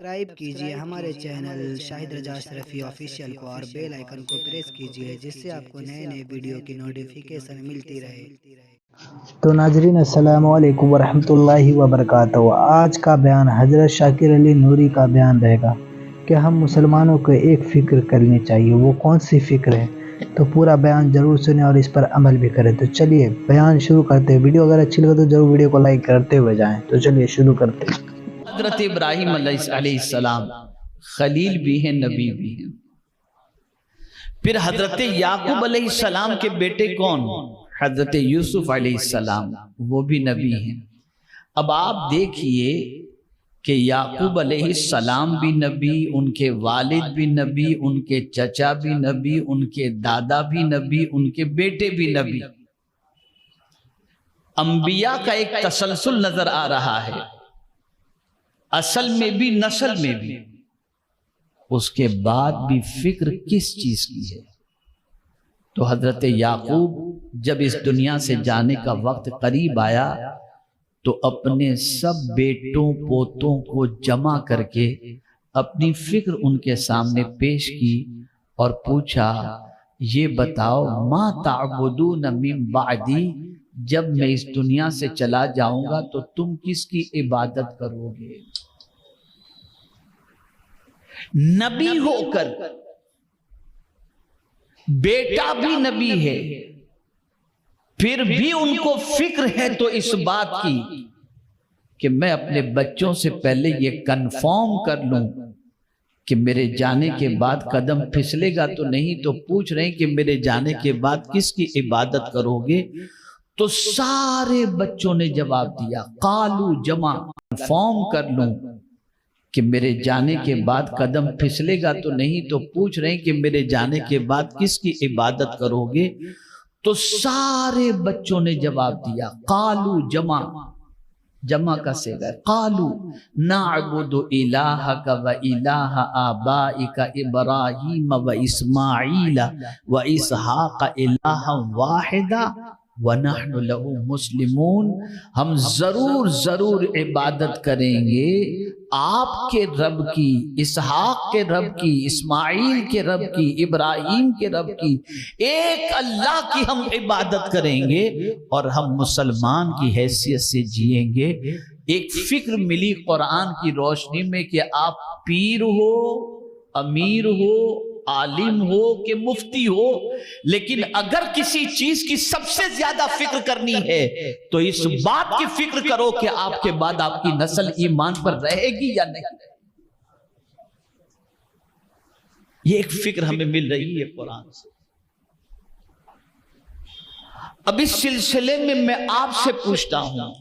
Subscribe कीजिए हमारे channel Shahid रजा Ashrafi official को और बेल आइकन को प्रेस कीजिए जिससे आपको नए नए वीडियो की नोटिफिकेशन मिलती रहे। तो नाजरीन अस्सलाम वालेकुम वरहमतुल्लाहि वबरकातुहू। आज का बयान हज़रत शाकिर अली नूरी का बयान रहेगा कि हम मुसलमानों को एक फ़िक्र करनी चाहिए। वो कौन सी फ़िक्र है, तो पूरा बयान ज़रूर सुने और इस पर अमल भी करें। तो चलिए बयान शुरू करते हैं। वीडियो अगर अच्छी लगे तो ज़रूर वीडियो को लाइक करते हुए जाएं। तो चलिए शुरू करते हैं। हज़रत इब्राहीम अलैहिस्सलाम खलील भी हैं, नबी भी हैं। फिर हज़रत याकूब अलैहिस्सलाम के बेटे कौन? हज़रत यूसुफ अलैहिस्सलाम, वो भी नबी हैं। अब आप देखिए कि याकूब अलैहिस्सलाम भी नबी, उनके वालिद भी नबी, उनके चचा भी नबी, उनके दादा भी नबी, उनके बेटे भी नबी। अंबिया का एक तसलसल नजर आ रहा है, असल में भी नस्ल में भी। उसके बाद भी फिक्र किस चीज की है? तो हजरत याकूब जब इस दुनिया से जाने का वक्त करीब आया तो अपने सब बेटों पोतों को जमा करके अपनी फिक्र उनके सामने पेश की और पूछा, ये बताओ मा ताबुदून मिन बादी, जब मैं इस दुनिया से चला जाऊंगा तो तुम किसकी इबादत करोगे? नबी होकर बेटा भी नबी है, फिर भी उनको फिक्र है तो इस बात की कि मैं अपने बच्चों से पहले ये कंफर्म कर लूं कि मेरे जाने के बाद कदम फिसलेगा तो नहीं। तो पूछ रहे हैं कि मेरे जाने के बाद किसकी इबादत करोगे? तो सारे बच्चों ने जवाब दिया, कालू जमा, कंफर्म कर लूं कि मेरे जाने के बाद कदम फिसलेगा तो नहीं। तो पूछ रहे हैं कि मेरे जाने के बाद किसकी इबादत करोगे? तो सारे बच्चों ने जवाब दिया, कालू जमा, जमा का सेगा कालू नाअबुदु इलाहका व इलाहा आबाइका इब्राहीम व इस्माईल व इसहाक इलाहा वाहिदा व नहनु लहू मुस्लिमून। हम जरूर जरूर इबादत करेंगे आपके रब की, इसहाक के रब की, इस्माइल के रब की, इब्राहिम के रब की, एक अल्लाह की हम इबादत करेंगे और हम मुसलमान की हैसियत से जिएंगे। एक फिक्र मिली कुरान की रोशनी में कि आप पीर हो, अमीर हो, आलिम हो कि मुफ्ती हो, लेकिन अगर किसी चीज की सबसे ज्यादा फिक्र करनी है तो इस बात की फिक्र करो कि आपके बाद आपकी नस्ल ईमान पर रहेगी या नहीं। ये एक फिक्र हमें मिल रही है कुरान से। अब इस सिलसिले में मैं आपसे पूछता हूं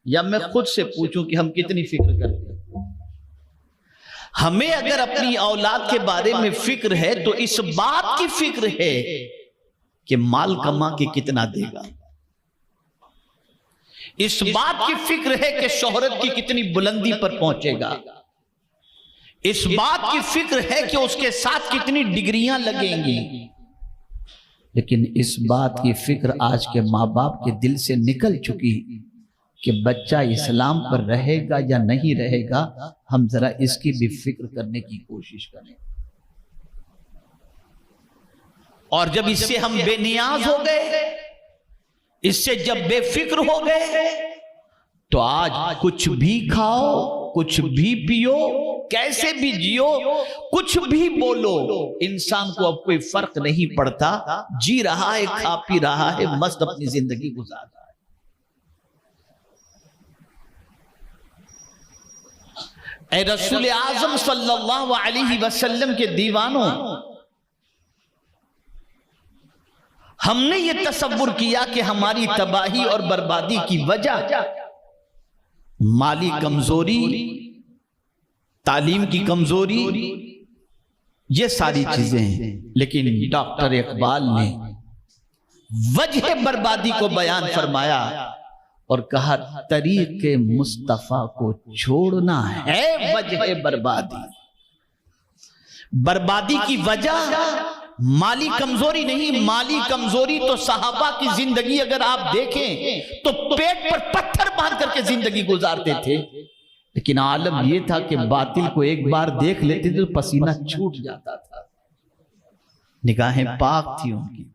या मैं खुद से पूछूं कि हम कितनी फिक्र करते हैं? हमें अगर अपनी औलाद के बारे में फिक्र है तो इस बात की फिक्र है कि माल कमा के कितना देगा, इस बात की फिक्र है कि शोहरत की कितनी बुलंदी पर पहुंचेगा, इस बात की फिक्र है कि उसके साथ कितनी डिग्रियां लगेंगी। लेकिन इस बात की फिक्र आज के माँ बाप के दिल से निकल चुकी कि बच्चा इस्लाम पर रहेगा या नहीं रहेगा। हम जरा इसकी भी फिक्र करने की कोशिश करें। और जब इससे हम बेनियाज हो गए, इससे जब बेफिक्र हो गए, तो आज कुछ भी खाओ, कुछ भी पियो, कैसे भी जियो, कुछ भी बोलो, इंसान को अब कोई फर्क नहीं पड़ता। जी रहा है, खा पी रहा है, मस्त अपनी जिंदगी गुजार रहा है। ऐ रसूल आजम सल्लल्लाहु अलैहि वसल्लम के दीवानों, हमने ये तसव्वुर किया कि हमारी तबाही और बर्बादी की वजह माली कमजोरी, तालीम की कमजोरी, ये सारी चीजें हैं। लेकिन डॉक्टर इकबाल ने वजह बर्बादी को बयान फरमाया और कहा, तरीके मुस्तफा को छोड़ना है वजह बर्बादी। बर्बादी की वजह माली कमजोरी नहीं, माली कमजोरी तो सहाबा की जिंदगी अगर आप देखें तो पेट पर पत्थर बांध करके जिंदगी गुजारते थे। लेकिन आलम यह था कि बातिल को एक बार देख लेते थे तो पसीना छूट जाता था, निगाहें पाक थी उनकी।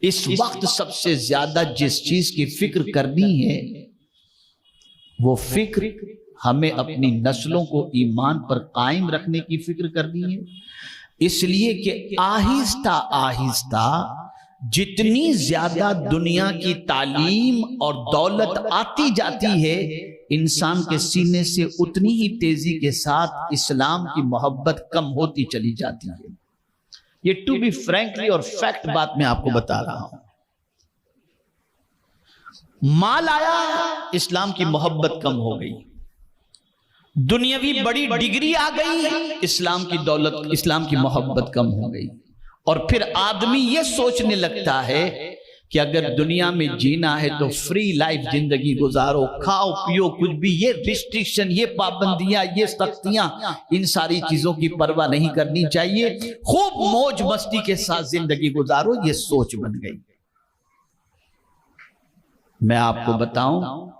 इस वक्त सबसे ज्यादा जिस चीज की फिक्र करनी है वो फिक्र हमें अपनी नस्लों को ईमान पर कायम रखने की फिक्र करनी है, इसलिए कि आहिस्ता आहिस्ता जितनी ज्यादा दुनिया की तालीम और दौलत आती जाती है, इंसान के सीने से उतनी ही तेजी के साथ इस्लाम की मोहब्बत कम होती चली जाती है। ये टू बी फ्रैंकली और फैक्ट बात मैं आपको बता रहा हूं। माल आया, इस्लाम की मोहब्बत कम हो गई। दुनियावी बड़ी डिग्री आ गई, इस्लाम की दौलत, इस्लाम की मोहब्बत कम हो गई। और फिर आदमी ये सोचने लगता है कि अगर दुनिया में जीना है तो फ्री लाइफ जिंदगी गुजारो, खाओ पियो कुछ भी, ये रिस्ट्रिक्शन, ये पाबंदियां, ये सख्तियां, इन सारी चीजों की परवाह नहीं करनी चाहिए, खूब मौज मस्ती के साथ जिंदगी गुजारो, ये सोच बन गई। मैं आपको बताऊं,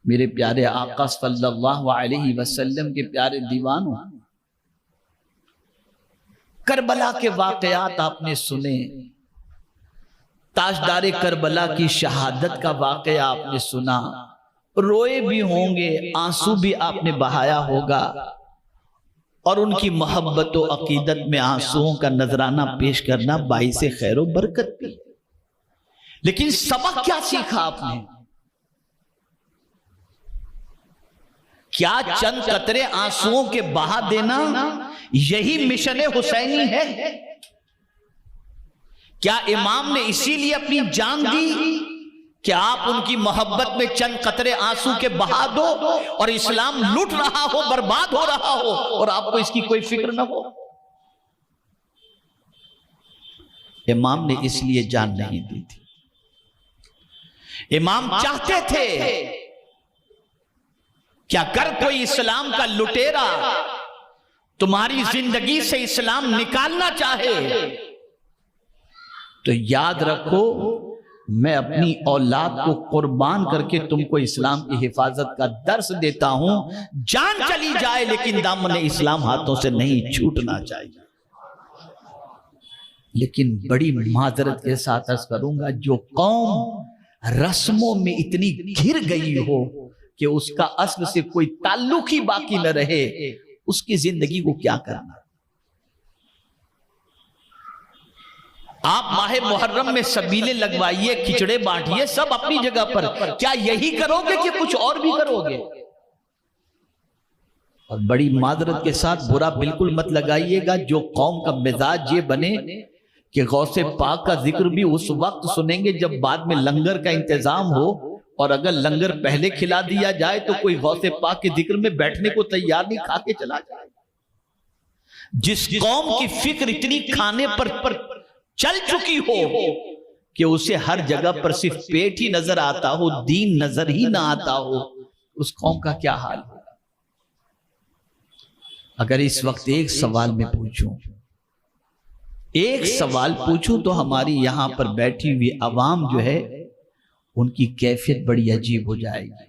मेरे प्यारे आका सल्लल्लाहु अलैहि वसल्लम के प्यारे दीवानों, करबला के वाकयात आपने सुने, ताजदारे करबला की शहादत का वाकया आपने सुना, रोए भी होंगे, आंसू भी आपने बहाया होगा, और उनकी मोहब्बत व अकीदत में आंसुओं का नजराना पेश करना बाइसे खैर व बरकत भी। लेकिन सबक क्या सीखा आपने? क्या चंद कतरे आंसुओं के बहा देना यही मिशन हुसैनी है? क्या इमाम ने इसीलिए अपनी जान दी कि आप उनकी मोहब्बत में चंद कतरे आंसू के बहा दो और इस्लाम लूट रहा हो, बर्बाद हो रहा हो और आपको इसकी कोई फिक्र ना हो? इमाम ने इसलिए जान नहीं दी थी। इमाम चाहते थे कि अगर कोई इस्लाम का लुटेरा तुम्हारी जिंदगी से इस्लाम निकालना चाहे तो याद रखो, मैं अपनी औलाद को कुर्बान करके तुमको इस्लाम की हिफाजत का दर्स देता हूं। जान चली जाए लेकिन दामन इस्लाम हाथों से नहीं छूटना चाहिए। लेकिन बड़ी माजरत के साथ अर्ज करूंगा, जो कौम रस्मों में इतनी घिर गई हो कि उसका असल से कोई ताल्लुक ही बाकी न रहे, उसकी जिंदगी को क्या करना? आप माहे मुहर्रम में सबीले लगवाइए, खिचड़े बांटिए, सब अपनी जगह पर, क्या यही करोगे कि कुछ और भी करोगे? और बड़ी माजरत के साथ बुरा बिल्कुल मत लगाइएगा, जो कौम का मिजाज ये बने कि गौसे पाक का जिक्र भी उस वक्त सुनेंगे जब बाद में लंगर का इंतजाम हो, और अगर लंगर पहले खिला दिया जाए तो कोई गौसे पाक के जिक्र में बैठने को तैयार नहीं, खा के चला जाए। जिस कौम की फिक्र इतनी खाने पर चल चुकी हो कि उसे हर जगह पर सिर्फ पेट ही नजर आता हो, दीन नजर ही ना आता हो, उस कौम का क्या हाल होगा? अगर इस वक्त एक सवाल में पूछूं, एक सवाल पूछूं तो हमारी यहां पर बैठी हुई आवाम जो है उनकी कैफियत बड़ी अजीब हो जाएगी।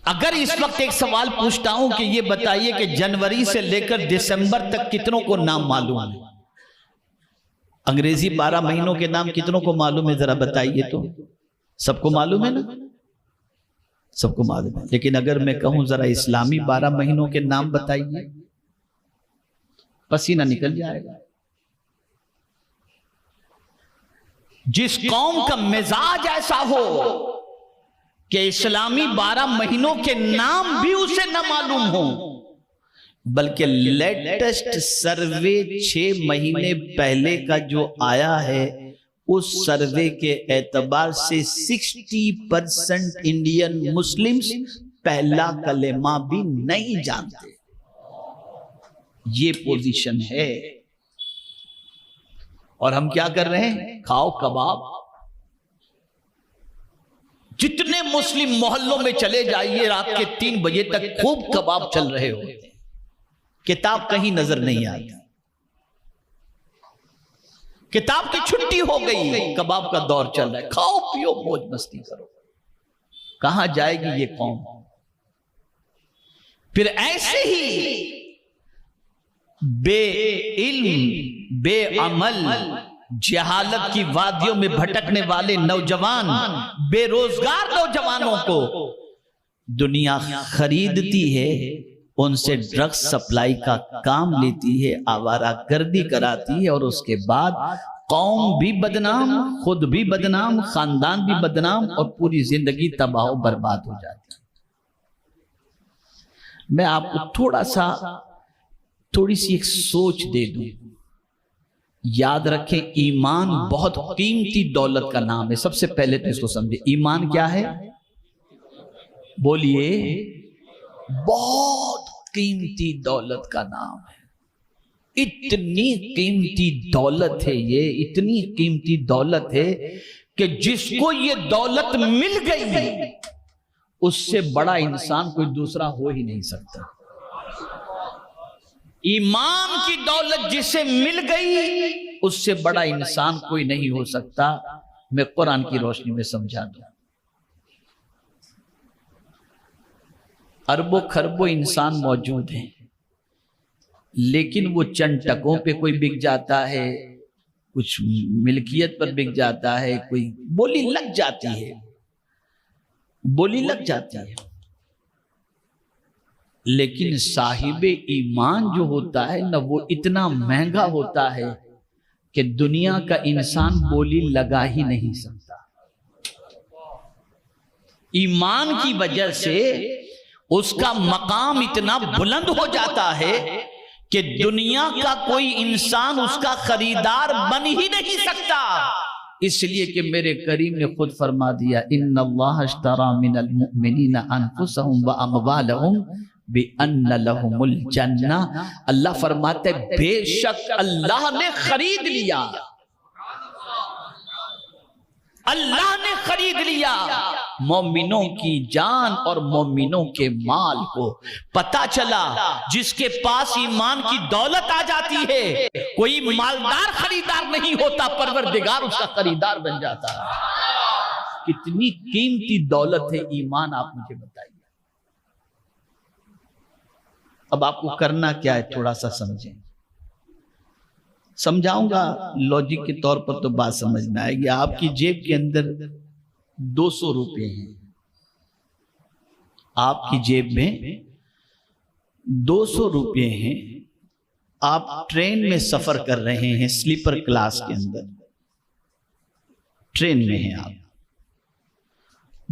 अगर इस वक्त एक सवाल पूछता हूं कि ये बताइए कि जनवरी से लेकर दिसंबर तक कितनों को नाम मालूम है? अंग्रेजी 12 महीनों के नाम कितनों को मालूम है? जरा बताइए तो। सबको मालूम है ना? सबको मालूम है। लेकिन अगर मैं कहूं जरा इस्लामी 12 महीनों के नाम बताइए, पसीना निकल जाएगा। जिस कौम का मिजाज ऐसा हो कि इस्लामी 12 महीनों के नाम भी उसे न मालूम हो, बल्कि लेटेस्ट सर्वे 6 महीने पहले का जो आया है, उस सर्वे के एतबार से 60% इंडियन मुस्लिम्स पहला कलेमा भी नहीं जानते। ये पोजीशन है। और हम क्या कर रहे हैं? खाओ कबाब। जितने मुस्लिम मोहल्लों में चले जाइए, रात के 3 बजे तक खूब कबाब चल रहे होते हैं, किताब कहीं नजर नहीं आती। किताब की छुट्टी हो गई, कबाब का दौर चल रहा है, खाओ पियो मौज मस्ती करो। कहां जाएगी ये कौम? फिर ऐसे ही बे इल्म बेअमल जहालत की वादियों में भटकने वाले नौजवान, बेरोजगार नौजवानों को दुनिया खरीदती है, उनसे ड्रग्स सप्लाई का काम लेती है, आवारागर्दी कराती है, और उसके बाद कौम भी बदनाम, खुद भी बदनाम, खानदान भी बदनाम, और पूरी जिंदगी तबाह बर्बाद हो जाती है। मैं आपको थोड़ी सी एक सोच दे दूं। याद रखें, ईमान बहुत कीमती दौलत का नाम है। सबसे पहले तो इसको समझे, ईमान क्या है? बोलिए। बहुत कीमती दौलत का नाम है। इतनी कीमती दौलत है ये, इतनी कीमती दौलत है कि जिसको ये दौलत मिल गई उससे बड़ा इंसान कोई दूसरा हो ही नहीं सकता। ईमान की दौलत जिसे मिल गई उससे बड़ा इंसान कोई नहीं हो सकता। मैं कुरान की रोशनी में समझा दूं। अरबों खरबों इंसान मौजूद हैं, लेकिन वो चंद टकों पे कोई बिक जाता है, कुछ मिल्कियत पर बिक जाता है, कोई बोली लग जाती है, बोली लग जाती है। लेकिन साहिबे ईमान जो होता है ना, वो इतना महंगा होता है कि दुनिया का इंसान बोली लगा ही नहीं सकता। ईमान की वजह से उसका मकाम इतना बुलंद हो जाता है कि दुनिया का कोई इंसान उसका खरीदार बन ही नहीं सकता। इसलिए कि मेरे करीम ने खुद फरमा दिया, इन्नल्लाह अश्तरा मिनल मुमिनीना अनफुसहुम व अमवालहुम बिअन्न लहुमुल जन्नह। अल्लाह फरमाते बेशक अल्लाह ने खरीद लिया, अल्लाह ने खरीद लिया मोमिनों की जान और मोमिनों के माल को। पता चला जिसके पास ईमान की दौलत आ जाती है, कोई मालदार खरीदार नहीं होता, परवरदिगार उसका खरीदार बन जाता है। कितनी कीमती दौलत है ईमान, आप मुझे बताइए। अब आपको करना क्या है, थोड़ा सा समझें। समझाऊंगा लॉजिक के तौर पर तो बात समझ में आएगी। आपकी जेब के अंदर 200 रुपए हैं, आपकी जेब में 200 रुपए हैं। आप ट्रेन में सफर कर रहे हैं, स्लीपर क्लास के अंदर ट्रेन में हैं आप।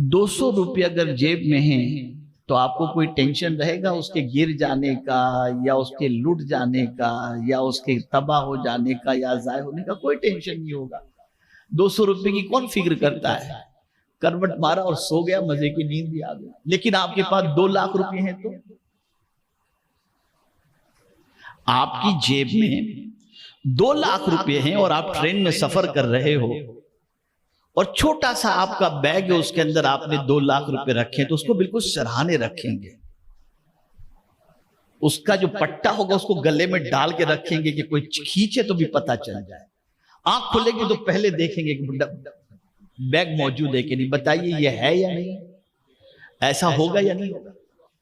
200 रुपये अगर जेब में हैं तो आपको कोई टेंशन रहेगा उसके गिर जाने का, या उसके लूट जाने का, या उसके तबाह हो जाने का, या जाय होने का? कोई टेंशन नहीं होगा। 200 रुपए की कौन फिक्र करता है? करवट मारा और सो गया, मजे की नींद भी आ गई। लेकिन आपके पास 2 लाख रुपए हैं तो आपकी जेब में 2 लाख रुपए हैं और आप ट्रेन में सफर कर रहे हो, और छोटा सा आपका बैग है, उसके अंदर आपने 2 लाख रुपए रखे, तो उसको बिल्कुल सराहने रखेंगे। उसका जो पट्टा होगा उसको गले में डाल के रखेंगे कि कोई खींचे तो भी पता चल जाए। आंख खुलेगी तो पहले देखेंगे कि बैग मौजूद है कि नहीं। बताइए ये है या नहीं? ऐसा होगा या नहीं होगा?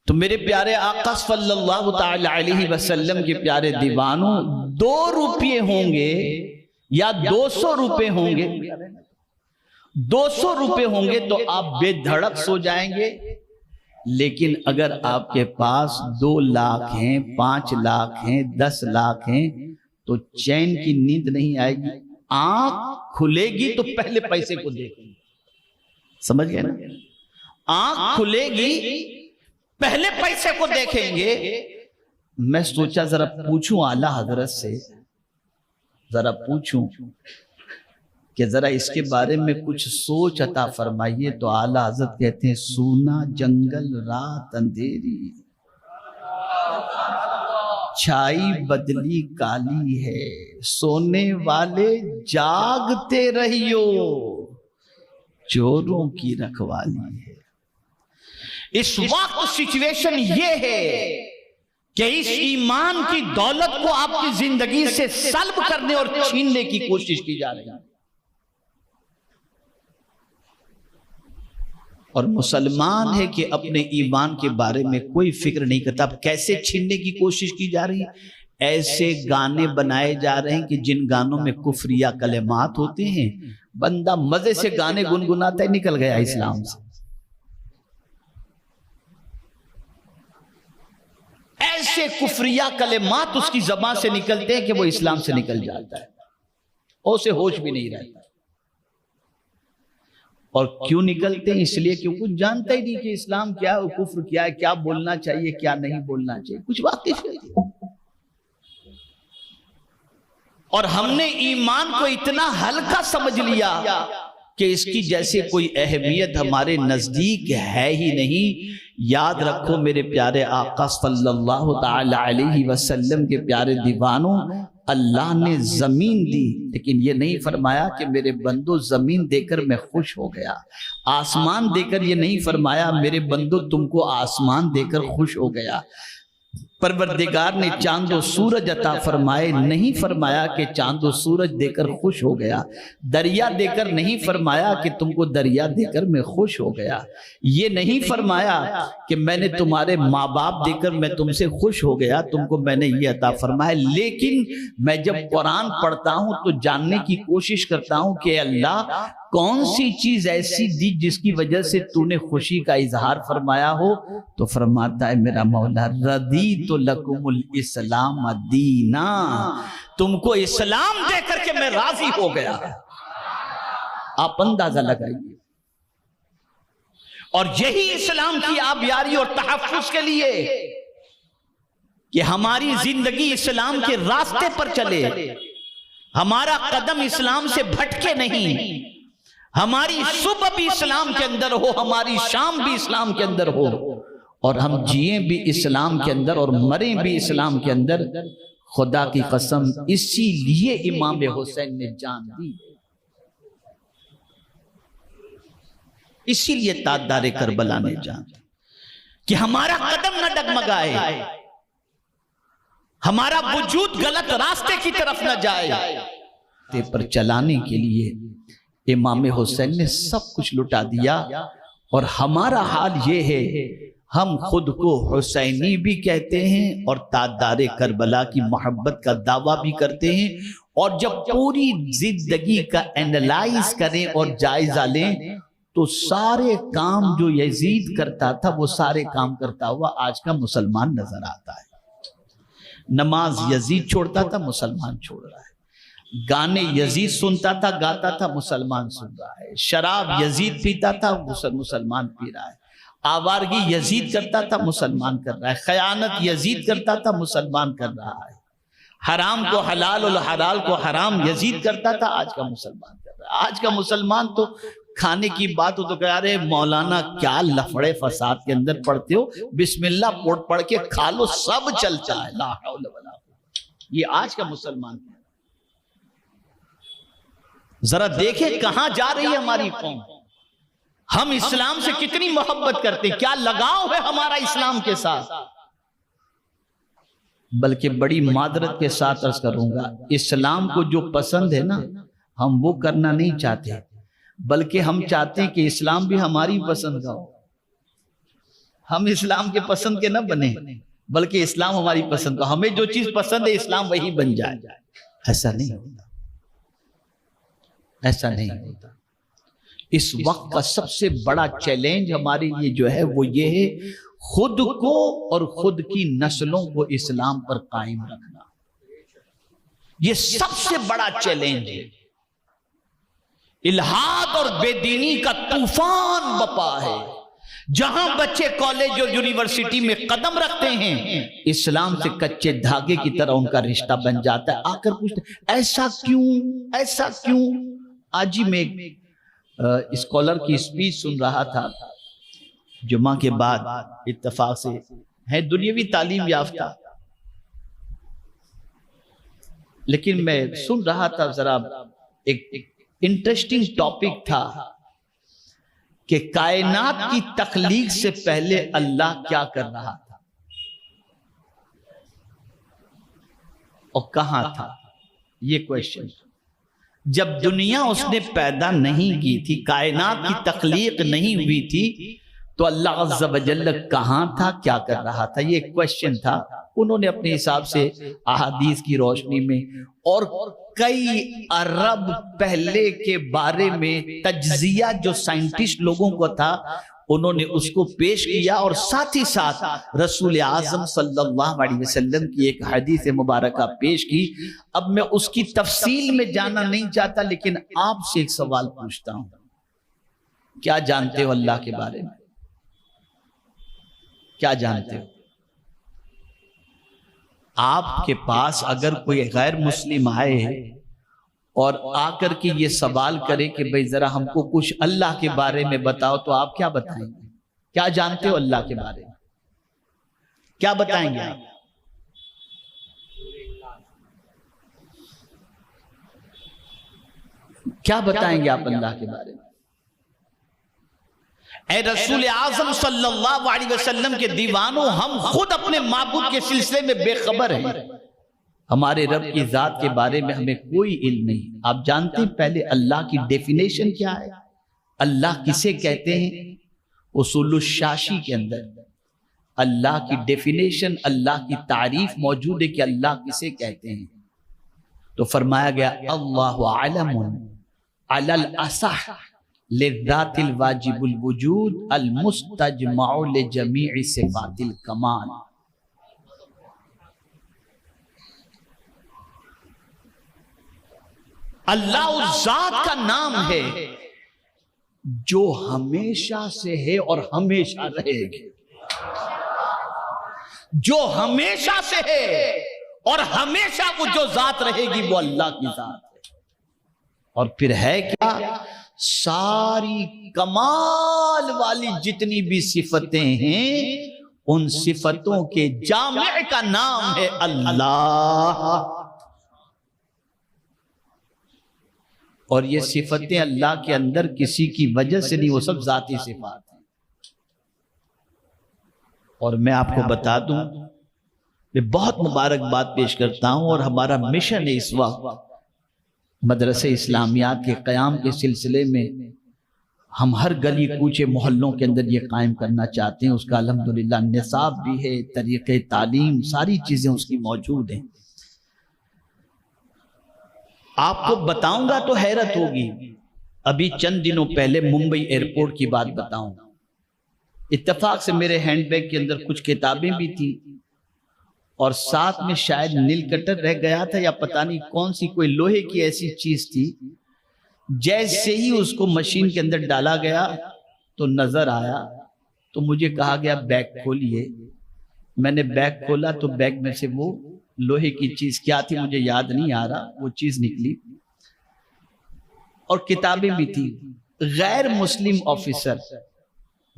तो मेरे प्यारे आका सल्लल्लाहु तआला अलैहि वसल्लम के प्यारे दीवानों, 2 रुपये होंगे या 200 रुपए होंगे, 200 रुपए होंगे तो आप बेधड़क सो जाएंगे। लेकिन अगर आपके पास 2 लाख हैं, 5 लाख हैं, 10 लाख हैं, तो चैन की नींद नहीं आएगी। आंख खुलेगी तो पहले पैसे को देखेंगे। समझ गए ना? आंख खुलेगी पहले पैसे को देखेंगे। मैं सोचा जरा पूछूं आला हजरत से, जरा पूछूं कि जरा इसके बारे में कुछ सोच अता फरमाइए। तो आला हजरत कहते हैं, सूना जंगल रात अंधेरी, छाई बदली काली है, सोने वाले जागते रहियो, चोरों की रखवाली है। इस वक्त सिचुएशन ये है कि इस ईमान की दौलत को आपकी जिंदगी से सल्ब करने और छीनने की कोशिश की जा रही है। और मुसलमान है कि अपने ईमान के बारे में कोई फिक्र नहीं करता। अब कैसे छीनने की कोशिश की जा रही है? ऐसे गाने बनाए जा रहे हैं कि जिन गानों में कुफरिया कलेमात होते हैं, बंदा मजे से गाने गुनगुनाता ही निकल गया इस्लाम से। ऐसे कुफरिया कलेमात उसकी ज़बान से निकलते हैं कि वो इस्लाम से निकल जाता है, उसे होश भी नहीं रहता। और क्यों निकलते हैं? इसलिए क्योंकि जानता ही नहीं कि इस्लाम क्या है, कुफ्र क्या है, क्या बोलना चाहिए, क्या नहीं बोलना चाहिए, कुछ वाकिफ नहीं। और हमने ईमान को इतना हल्का समझ लिया कि इसकी जैसे कोई अहमियत हमारे नजदीक है ही नहीं। याद रखो मेरे प्यारे आका सल्लल्लाहु ताला अलैहि वसल्लम के प्यारे दीवानों, अल्लाह ने जमीन दी, लेकिन ये नहीं फरमाया कि मेरे बंदो जमीन देकर मैं खुश हो गया। आसमान देकर ये नहीं फरमाया मेरे बंदो तुमको आसमान देकर खुश हो गया। परवरदिगार ने चांद और सूरज अता फरमाए, नहीं फरमाया कि चांद और सूरज देकर खुश हो गया। दरिया देकर नहीं फरमाया कि तुमको दरिया देकर मैं खुश हो गया। ये नहीं फरमाया कि मैंने तुम्हारे माँ बाप देकर मैं तुमसे खुश हो गया, तुमको मैंने ये अता फरमाया। लेकिन मैं जब कुरान पढ़ता हूं तो जानने की कोशिश करता हूं कि अल्लाह कौन सी चीज ऐसी दी जिसकी वजह से तूने खुशी का इजहार फरमाया हो। तो फरमाता है मेरा मौला, रदी तो लकुमुल इस्लाम दीना, तुमको इस्लाम देकर के मैं राजी हो गया। आप अंदाजा लगाइए। और यही इस्लाम की आबियारी और तहफ्फुज़ के लिए कि हमारी जिंदगी इस्लाम के रास्ते पर चले, हमारा कदम इस्लाम से भटके नहीं, हमारी सुबह भी इस्लाम के अंदर हो, हमारी शाम भी इस्लाम के अंदर हो, और हम जिए भी इस्लाम के अंदर और मरे भी इस्लाम के अंदर। खुदा की कसम इसीलिए इमाम हुसैन ने जान दी, इसीलिए ताजदारे करबला ने जान दी कि हमारा कदम न डगमगाए, हमारा वजूद गलत रास्ते की तरफ न जाए। ते पर चलाने के लिए इमाम हुसैन ने सब कुछ लुटा दिया। और हमारा हाल ये है, हम खुद को हुसैनी भी कहते हैं और ताजदारे करबला की मोहब्बत का दावा भी करते हैं। और जब पूरी जिंदगी का एनालाइज करें और जायजा लें तो सारे काम जो यजीद करता था वो सारे काम करता हुआ आज का मुसलमान नजर आता है। नमाज यजीद छोड़ता था, मुसलमान छोड़ रहा है। गाने यजीद सुनता था, गाता था, मुसलमान सुन रहा है। शराब यजीद पीता था, मुसलमान पी रहा है। आवारगी यजीद करता था, मुसलमान कर रहा है। खयानत यजीद करता था, मुसलमान कर रहा है। हराम को हलाल और हलाल को हराम यजीद करता था, आज का मुसलमान कर रहा है। आज का मुसलमान तो खाने की बात हो तो कह रहे मौलाना क्या लफड़े फसाद के अंदर पढ़ते हो, बिस्मिल्लाह पढ़ के खा लो, सब चलता है। ला हौला वला कुव्वता। ये आज का मुसलमान है। जरा देखे कहां जा रही है हमारी कौम। हम इस्लाम से कितनी मोहब्बत करते, क्या लगाव है हमारा इस्लाम के साथ। बल्कि बड़ी मादरत के साथ अर्ज करूंगा, इस्लाम को जो पसंद है ना, हम वो करना नहीं चाहते, बल्कि हम चाहते हैं कि इस्लाम भी हमारी पसंद का हो। हम इस्लाम के पसंद के ना बने, बल्कि इस्लाम हमारी पसंद का। हमें जो चीज पसंद है इस्लाम वही बन जाए। ऐसा नहीं होता, ऐसा नहीं होता। इस वक्त का सबसे बड़ा चैलेंज हमारे लिए जो है वो ये है, खुद को और खुद की नस्लों को इस्लाम पर कायम रखना। ये सबसे बड़ा चैलेंज है। इल्हाद और बेदीनी का तूफान बपा है। जहां बच्चे कॉलेज और यूनिवर्सिटी में कदम रखते हैं, इस्लाम से कच्चे धागे की तरह उनका रिश्ता बन जाता है। आकर पूछते ऐसा क्यों, ऐसा क्यों। आज ही मैं एक स्कॉलर की स्पीच सुन रहा था जुमा के बाद, इत्तेफाक से है दुनियावी तालीम याफ्ता, लेकिन मैं सुन रहा था जरा एक इंटरेस्टिंग टॉपिक था कि कायनात की तख्लीक से पहले अल्लाह क्या कर रहा था। और कहां था? ये क्वेश्चन। जब दुनिया उसने पैदा नहीं की थी, कायनात की तख्लीक नहीं हुई थी, तो अल्लाह अज़्ज़ा व जल्ल कहां था, क्या कर रहा था? ये क्वेश्चन था। उन्होंने अपने हिसाब से अहादीस की रोशनी में और कई अरब पहले के बारे में तज्जिया जो साइंटिस्ट लोगों को था, उन्होंने उसको पेश किया और साथ ही साथ रसूल आज़म सल्लल्लाहु अलैहि वसल्लम की एक हदीस मुबारका पेश की। अब मैं उसकी तफसील में जाना नहीं चाहता, लेकिन आपसे एक सवाल पूछता हूं, क्या जानते हो अल्लाह के बारे में? क्या जानते हो? आपके पास अगर कोई गैर मुस्लिम आए और आकर के ये सवाल करे कि भाई जरा हमको कुछ अल्लाह के बारे में बताओ, तो आप क्या बताएंगे? क्या जानते हो अल्लाह के बारे में? क्या बताएंगे आप? क्या बताएंगे आप अल्लाह के बारे में? ऐ रसूल आज़म सल्लल्लाहु अलैहि वसल्लम के दीवानों, हम खुद अपने माबूद के सिलसिले में बेखबर हैं। हमारे रब की जात के बारे में हमें कोई इल्म नहीं। आप जानते हैं पहले अल्लाह की डेफिनेशन क्या है? अल्लाह किसे कहते हैं? उसूलुश शाशी के अंदर अल्लाह की डेफिनेशन, अल्लाह की तारीफ मौजूद है कि अल्लाह किसे कहते हैं। तो फरमाया गया अल्लाहु अलमुन अलल असह लिज़ातिल वाजिबुल वजूद अल मुस्तजमाउ लिजमीइ सिफातिल कमाल। अल्लाह उस जात का नाम है जो हमेशा से है और हमेशा रहेगी। जो हमेशा से है और हमेशा वो जो जात रहेगी वो अल्लाह की जात है। और फिर है क्या? सारी कमाल वाली जितनी भी सिफतें हैं, उन सिफतों के जामे का नाम है अल्लाह। और ये सिफतें अल्लाह के अंदर किसी की वजह से नहीं, वो सब जाती सिफात हैं। और मैं आपको बता दूं, मैं बहुत मुबारकबाद पेश करता हूं, और हमारा मिशन है इस वक्त मदरसे इस्लामियात के क़याम के सिलसिले में हम हर गली कूचे मोहल्लों के अंदर ये कायम करना चाहते हैं। उसका अल्हम्दुलिल्लाह निसाब भी है, तरीक़े तालीम, सारी चीज़ें उसकी मौजूद हैं। आपको बताऊंगा तो हैरत होगी। अभी चंद दिनों पहले मुंबई एयरपोर्ट की बात बताऊंगा। इत्तेफाक से मेरे हैंडबैग के अंदर कुछ किताबें भी थी और साथ में शायद नील कटर रह गया था या पता नहीं कौन सी कोई लोहे की ऐसी चीज थी। जैसे ही उसको मशीन के अंदर डाला गया तो नजर आया, तो मुझे कहा गया बैग खोलिए। मैंने बैग खोला तो बैग में से वो लोहे की चीज क्या थी मुझे याद नहीं आ रहा, वो चीज निकली और किताबें भी थी। गैर मुस्लिम ऑफिसर,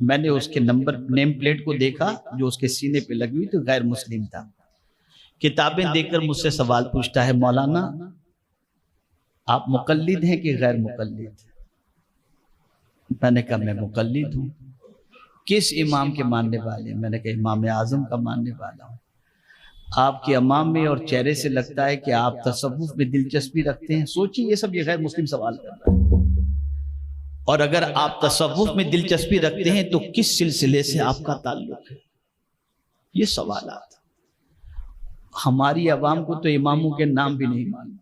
मैंने उसके नंबर नेम प्लेट को देखा जो उसके सीने पे लगी हुई, तो गैर मुस्लिम था। किताबें देखकर मुझसे सवाल पूछता है, मौलाना आप मुकल्लिद हैं कि गैर मुकल्लिद? मैंने कहा मैं मुकल्लिद हूँ। किस इमाम के मानने वाले? मैंने कहा इमाम आजम का मानने वाला हूँ। आपके इमाम में और चेहरे से लगता है कि आप तसव्वुफ में दिलचस्पी रखते हैं। सोचिए, ये सब ये गैर मुस्लिम सवाल कर रहा है। और अगर आप तसव्वुफ में दिलचस्पी रखते हैं तो किस सिलसिले से आपका ताल्लुक है? ये सवालात। हमारी अवाम को तो इमामों के नाम भी नहीं मालूम,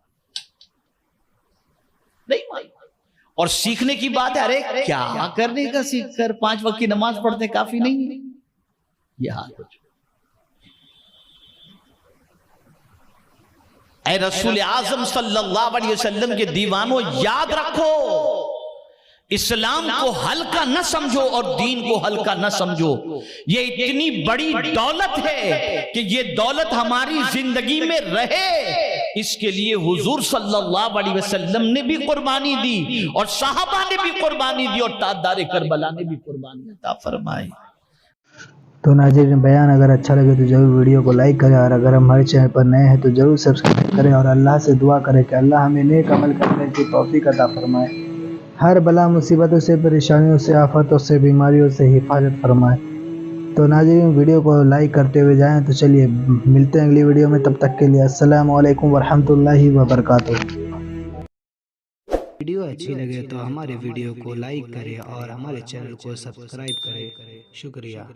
नहीं मालूम। और सीखने की बात है, अरे क्या करने का, सीख कर 5 वक्त की नमाज पढ़ते काफी नहीं है? ये हाल हो चुका। ऐ रसूल आज़म सल्लल्लाहु अलैहि वसल्लम के दीवानों, याद रखो, इस्लाम को हल्का न समझो और दीन को हल्का न समझो। ये इतनी बड़ी दौलत है कि ये दौलत हमारी जिंदगी में रहे, इसके लिए हुजूर सल्लल्लाहु अलैहि वसल्लम ने भी कुर्बानी दी और सहाबा ने भी कुर्बानी दी और ताजदार करबला ने भी कुर्बानी अता फरमाई। तो नाज़रीन, बयान अगर अच्छा लगे तो ज़रूर वीडियो को लाइक करें, और अगर हमारे चैनल पर नए हैं तो ज़रूर सब्सक्राइब करें, और अल्लाह से दुआ करें कि अल्लाह हमें नेक अमल करने की तौफीक अता फरमाए, हर बला मुसीबतों से, परेशानियों से, आफतों से, बीमारियों से हिफाजत फरमाए। तो नाज़रीन वीडियो को लाइक करते हुए जाएं। तो चलिए मिलते हैं अगली वीडियो में, तब तक के लिए अस्सलाम वालेकुम वरहमतुल्लाहि वबरकातुहू। वीडियो अच्छी लगे तो हमारे वीडियो को लाइक करें और हमारे चैनल को सब्सक्राइब करें। शुक्रिया।